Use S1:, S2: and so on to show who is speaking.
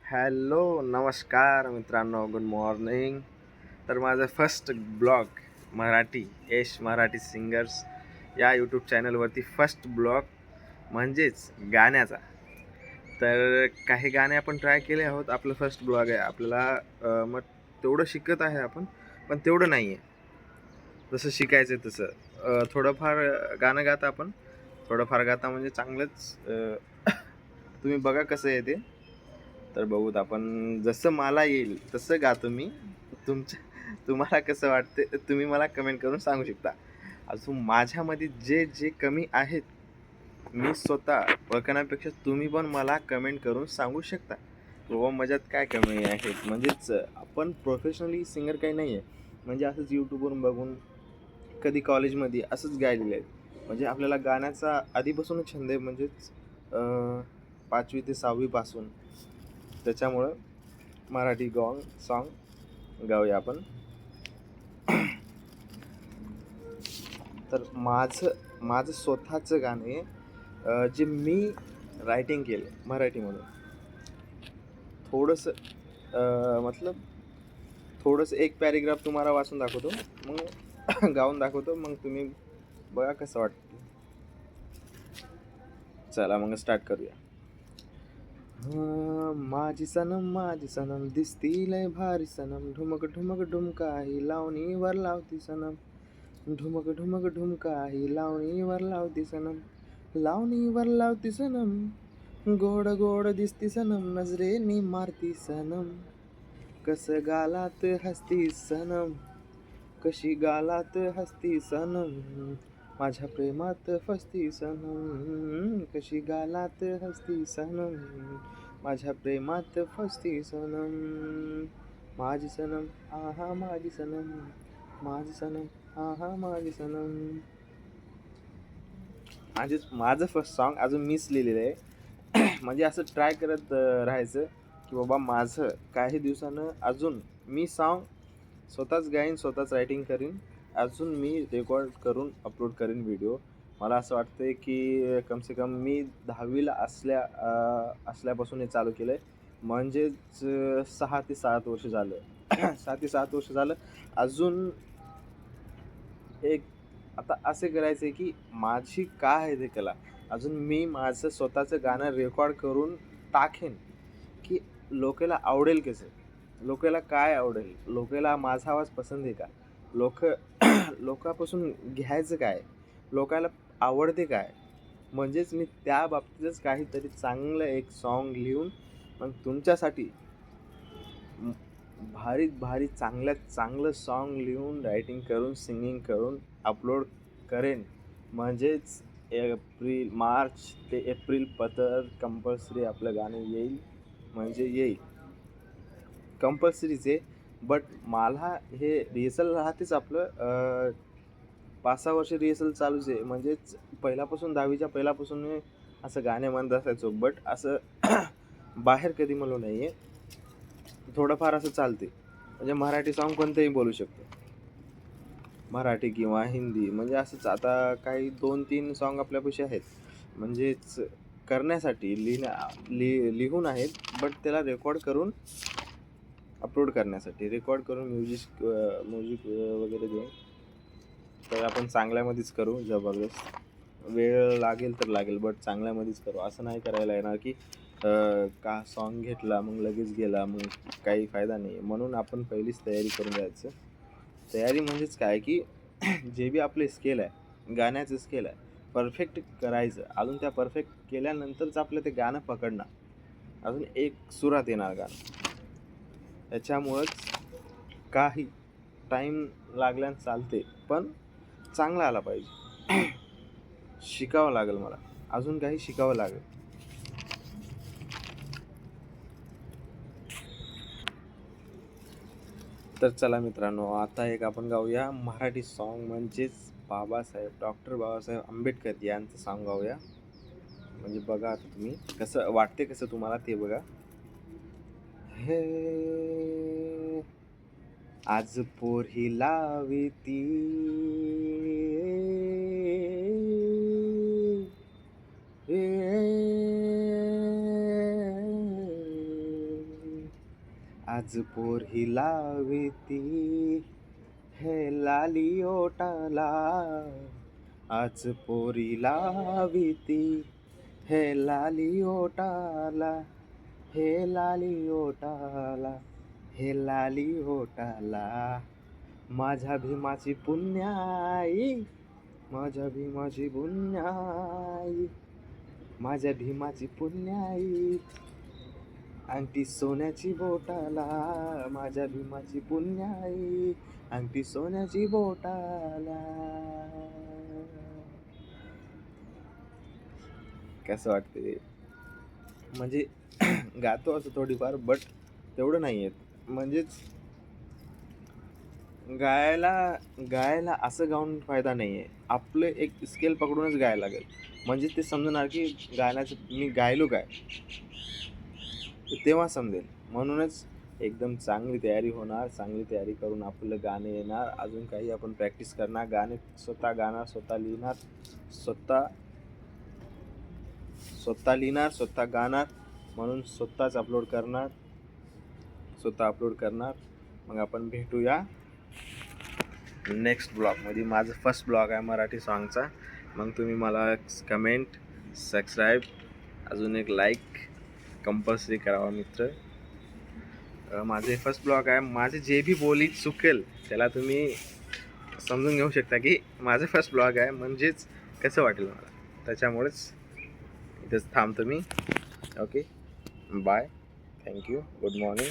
S1: Hello, नमस्कार मित्रांनो, good morning. तर माझं फर्स्ट ब्लॉग मराठी यश मराठी सिंगर्स या यूट्यूब चॅनलवरती फर्स्ट ब्लॉग म्हणजेच गाण्याचा. तर काही गाणे आपण ट्राय केले आहोत. आपलं फर्स्ट ब्लॉग आहे. आपल्याला मग तेवढं शिकत आहे आपण, पण तेवढं नाही आहे जसं शिकायचं आहे तसं. थोडंफार गाणं गाता आपण, थोडंफार गाता म्हणजे चांगलंच. तुम्ही बघा कसं आहे ते. तर बघूत आपण, जसं मला येईल तसं गातो मी. तुम्हाला कसं वाटते तुम्ही मला कमेंट करून सांगू शकता. अजून माझ्यामध्ये जे जे कमी आहेत मी स्वतः ओळखण्यापेक्षा तुम्ही पण मला कमेंट करून सांगू शकता बाबा माझ्यात काय कमी आहेत. म्हणजेच आपण प्रोफेशनली सिंगर काही नाही आहे, म्हणजे असंच यूट्यूबवरून बघून कधी कॉलेजमध्ये असंच गायलेलं आहे. म्हणजे आपल्याला गाण्याचा आधीपासूनच छंद आहे, म्हणजेच 5वी ते 6वी पासून. त्याच्यामुळं मराठी सॉन्ग गाऊया आपण. तर माझं स्वतःचं गाणे जे मी रायटिंग केलं मराठीमधून, मतलब थोडंसं एक पॅरेग्राफ तुम्हाला वाचून दाखवतो, मग गाऊन दाखवतो, मग तुम्ही बघा कसं वाटतं. चला मग स्टार्ट करूया. माझी सनम दिसती लय भारी सनम, ढुमक ढुमक ढुमकाही लावणीवर लावती सनम, ढुमक ढुमक ढुमकाही लावणीवर लावती सनम, लावणीवर लावती सनम, गोड गोड दिसती सनम, नजरेनी मारती सनम, कस गालात हसती सनम, कशी गालात हसती सनम, माझ्या प्रेमात फसती सनम, कशी गालात हसती सनम, माझ्या प्रेमात फसती सनम, माझी सनम आहा माझी सनम, माझी सनम आहा माझी सनम. माझं फर्स्ट सॉन्ग अजून मीच लिहिलेलं आहे. म्हणजे असं ट्राय करत राहायचं की बाबा माझं काही दिवसानं अजून मी सॉन्ग स्वतःच गाईन, स्वतःच रायटिंग करीन, अजून मी रेकॉर्ड करून अपलोड करीन व्हिडिओ. मला असं वाटतंय की कमसे कम मी 10वीला असल्यापासून हे चालू केलं आहे, म्हणजेच 6 ते 7 वर्ष झालं. 6 ते 7 वर्ष झालं. अजून एक आता असे करायचं आहे की माझी काय आहे ते कला, अजून मी माझं स्वतःचं गाणं रेकॉर्ड करून टाकेन की लोकाला आवडेल कसं, लोकाला काय आवडेल, लोकाला माझा आवाज पसंत आहे का, लोकांपासून घ्यायचं काय, लोकाला आवडते काय. म्हणजेच मी त्या बाबतीतच काहीतरी चांगलं एक सॉन्ग लिहून मग तुमच्यासाठी भारीत भारी चांगल्यात चांगलं सॉन्ग लिहून रायटिंग करून सिंगिंग करून अपलोड करेन. म्हणजेच मार्च ते एप्रिल पतर कंपल्सरी आपलं गाणं येईल, म्हणजे येईल कंपल्सरीच आहे. बट मला हे रिहर्सल राहतेच आपलं. 5-6 वर्ष रिहर्सल चालूच आहे, म्हणजेच पहिल्यापासून 10वीच्या पहिल्यापासून मी असं गाणे म्हणत असायचो, बट असं बाहेर कधी म्हणलो नाही आहे. थोडंफार असं चालते, म्हणजे मराठी सॉन्ग कोणतंही बोलू शकतो, मराठी किंवा हिंदी, म्हणजे असंच. आता काही 2-3 सॉन्ग आपल्यापाशी आहेत, म्हणजेच करण्यासाठी लिहून आहेत, बट त्याला रेकॉर्ड करून अपलोड करण्यासाठी, रेकॉर्ड करून म्युझिक वगैरे देऊन. तर आपण चांगल्यामध्येच करू, जबरदस्त. वेळ लागेल तर लागेल, बट चांगल्यामध्येच करू. असं नाही करायला येणार की का सॉन्ग घेतला मग लगेच गेला, मग काही फायदा नाही. म्हणून आपण पहिलीच तयारी करून जायचं. तयारी म्हणजेच काय की जे बी आपले स्केल आहे, गाण्याचं स्केल आहे, परफेक्ट करायचं. अजून त्या परफेक्ट केल्यानंतरच आपलं ते गाणं पकडणार, अजून एक सुरात येणार गाणं. त्याच्यामुळंच काही टाईम लागल्यानं चालते, पण चांगला आला पाहिजे. शिकावं लागेल मला, अजून काही शिकावं लागेल. तर चला मित्रांनो, आता एक आपण गाऊया मराठी सॉन्ग, म्हणजेच डॉक्टर बाबासाहेब आंबेडकर यांचं सॉन्ग गाऊया. म्हणजे बघा आता तुम्ही कसं वाटते, कसं तुम्हाला ते बघा. हे आज पोरी लाविती आज पोर ही लाविती हे लाली ओटाला, आज पोरी लाविती हे लाली ओटाला, हे लाली ओटाला, हे लाली ओटाला. माझ्या भीमाची पुण्याई, माझ्या भीमाची पुण्याई, माझ्या भीमाची पुण्याई, अंगठी सोन्याची बोटाला, माझ्या भीमाची पुण्याई, अंगठी सोन्याची बोटाला. कसं वाटते म्हणजे गातो असं थोडीफार, बट तेवढं नाही येत. म्हणजेच गायला असं गाऊन फायदा नाही आहे. आपलं एक स्केल पकडूनच गायला लागेल, म्हणजे ते समजणार की गाण्याचं मी गायलो काय, तेव्हा समजेल. म्हणूनच एकदम चांगली तयारी होणार, चांगली तयारी करून आपलं गाणं येणार. अजून काही आपण प्रॅक्टिस करणार, गाणे स्वतः गाणार, स्वतः लिहिणार, स्वतः लिहिणार, स्वतः गाणार, म्हणून स्वतःच अपलोड करणार. मग आपण भेटूया नेक्स्ट ब्लॉगमध्ये. माझं फर्स्ट ब्लॉग आहे मराठी सॉन्गचा. मग तुम्ही मला कमेंट, सबस्क्राईब, अजून एक लाईक कंपल्सरी करावा मित्र. माझे फर्स्ट ब्लॉग आहे. माझे जे बी बोली चुकेल त्याला तुम्ही समजून घेऊ शकता की माझं फर्स्ट ब्लॉग आहे, म्हणजेच कसं वाटेल मला. त्याच्यामुळेच इथेच थांबतो मी. Okay, bye, thank you, good morning.